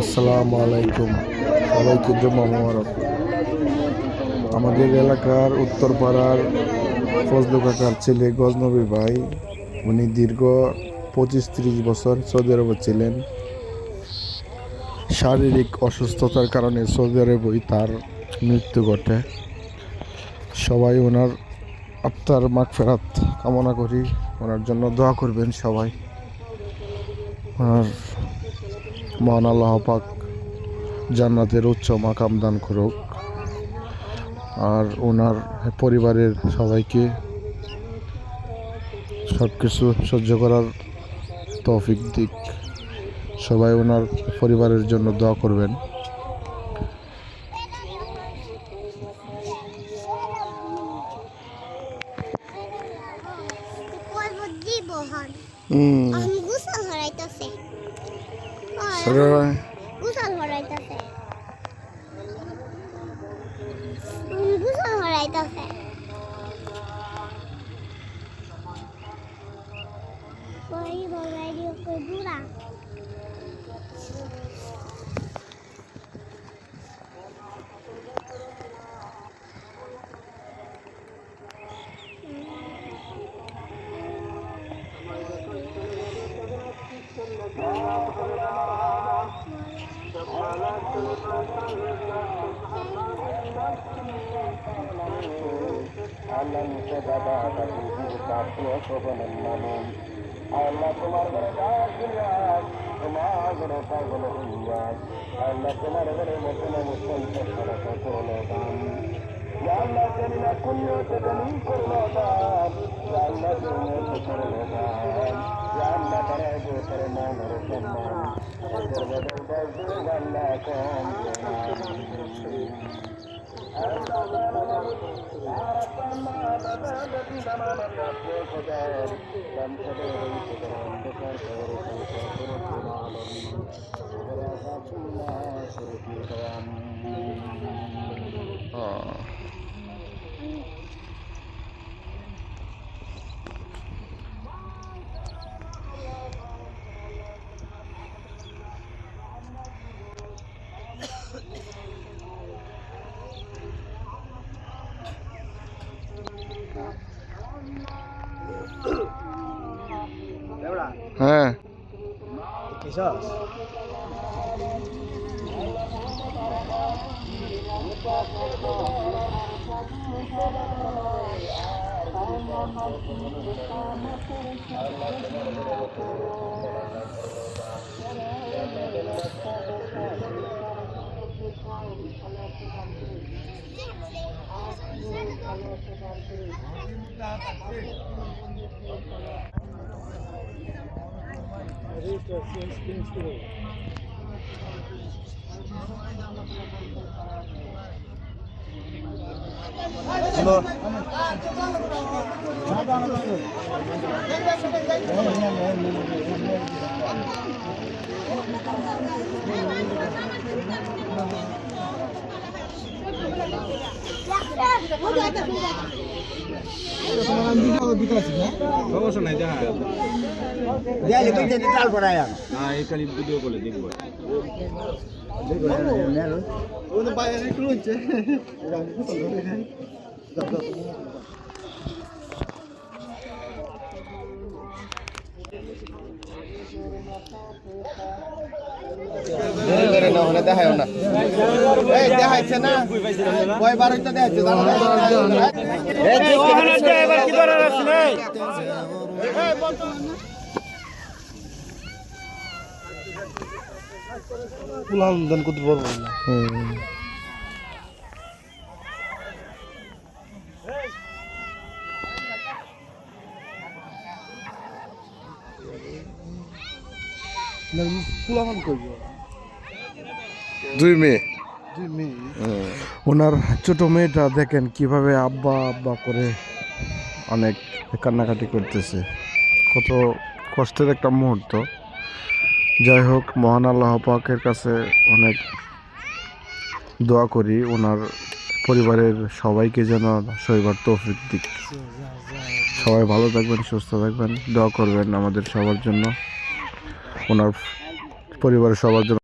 আসসালামু আলাইকুম, সবাইকে জুম্মা মোবারক। আমাদের এলাকার উত্তরপাড়ার ফজলু কাকার ছেলে গজনবী ভাই, উনি দীর্ঘ 25-30 বছর সৌদি আরবে ছিলেন। শারীরিক অসুস্থতার কারণে সৌদি আরবেই তার মৃত্যু ঘটে। সবাই ওনার আত্মার মাগফিরাত কামনা করি, ওনার জন্য দোয়া করবেন সবাই। আর মহান আল্লাহ পাক জান্নাতের উচ্চ মাকাম দান করুক, আর ওনার পরিবারের সবাইকে সব কিছু সহ্য করার তৌফিক দিক। সবাই ওনার পরিবারের জন্য দোয়া করবেন। আল্লাহ তোমার ঘরে তোমার ঘরে পাগল হইয়া আল্লাহ তোমার ঘরে মতন মুসলমান সারা করলো দান আল্লাহ জানি না কুল্লিয়তে জানি করলো দান আল্লাহ দুনিয়াতে করলো দান আল্লাহ তারা গো করে মানের সম্মান এদের বদল বলতে আল্লাহ কম হ্যাঁ, সমস্যা নাই দেখা এই খালি ভিডিও বলে দেখবো দেখায় না দেখাইছে না কয়বার হইতে দেখাইছে দান করতে পারবো না। দুই মেয়ে। ওনার ছোট মেয়েটা দেখেন কিভাবে আব্বা আব্বা করে অনেক কান্নাকাটি করতেছে। কত কষ্টের একটা মুহূর্ত। যাই হোক, মহান আল্লাহ পাকের কাছে অনেক দোয়া করি ওনার পরিবারের সবাইকে যেন সইবার তৌফিক দিক। সবাই ভালো থাকবেন, সুস্থ থাকবেন, দোয়া করবেন আমাদের সবার জন্য, ওনার পরিবারের সবার জন্য।